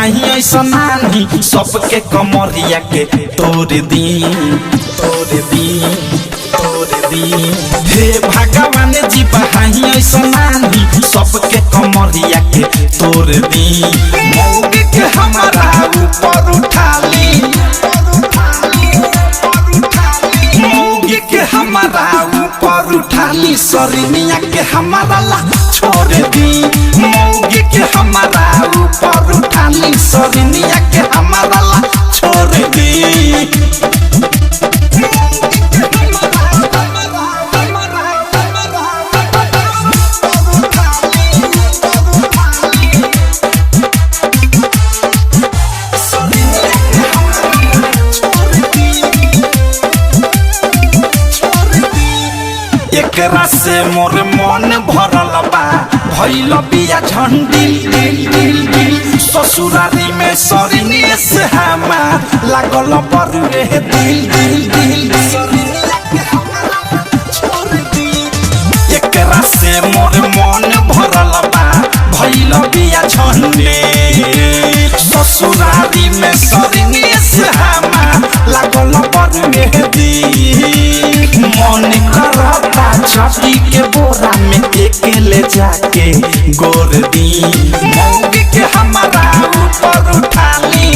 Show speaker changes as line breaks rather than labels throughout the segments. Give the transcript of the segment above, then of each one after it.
हाई ऐसा नानी सबके कमरिया के तोड़ दी हे भगवान जी बहाई ऐसा नानी सबके कमरिया के तोड़ दी मौके के हमारा ऊपर उठा ली मौके के हमारा ऊपर उठा ली सरनिया के हमारा ला छोड़ दी मौके के हमारा ऊपर उठा ली सरनिया के हमारा ला छोड़ दी एकरा से मोर मन भरल बा भइल बिया झंडिल ससुरारी में सरिनी से हमार लागल बरुए दिल एकरा से मोर मन भरल बा भइल बिया झंडिल ससुरारी में सरिनी से हमार लागल बरुए दिल मन करता छाती के बोरा में अकेले जाके गोर दी मौके के हमारा ऊपर उठा ली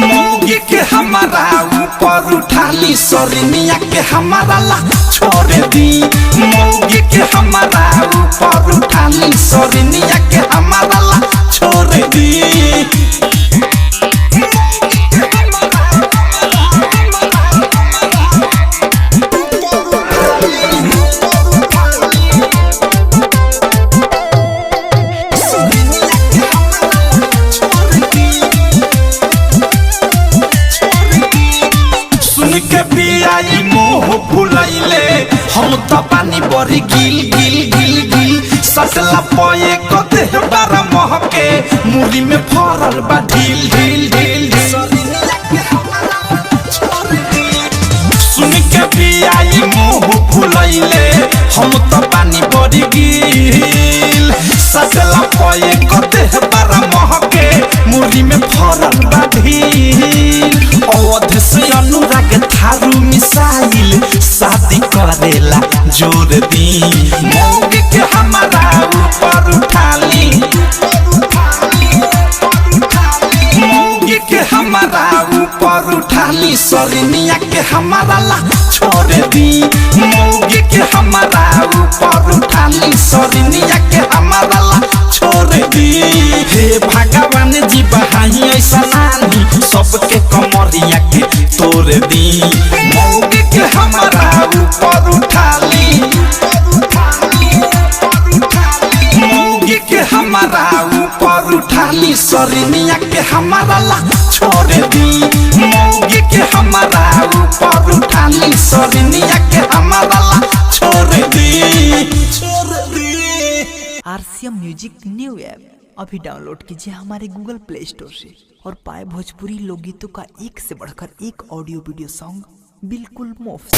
मौके के हमारा ऊपर उठा ली सरनिया के हमारा ला छोड़ दी मौके के हमारा ऊपर उठा ली सरनिया के हमारा ला छोड़ दी के पियाई मोह भुलैले हम तो पानी बड़ी गिल सटला पये कते बारा महके मुरी में फरल बा ढील सुन के पियाई मोह भुलैले हम तो पानी बड़ी गिल सटला पये कते बारा महके मुरी में फरल बा ढील अवध से अनुराग थारू मिसाइल शादी करेला जोर दी मौके के हमारा ऊपर उठा ली मौके के हमारा ऊपर उठा ली सरनिया के हमारा ला छोड़ दी मौके के हमारा ऊपर उठा ली सरनिया के हमारा ला छोड़ दी हे भगवान जी बहाई ऐसा नानी सबके कमरिया के तोड़ दी मौके के हमारा ऊपर उठा ली मौके के हमारा ऊपर उठा ली सरनिया के हमारा ला छोड़ दी मौके के हमारा ऊपर उठा ली सरनिया के हमारा ला छोड़ दी
RCM म्यूजिक न्यू ऐप अभी डाउनलोड कीजिए हमारे गूगल प्ले स्टोर से और पाए भोजपुरी लोकगीतों का एक से बढ़कर एक ऑडियो वीडियो सॉन्ग बिल्कुल मुफ्त।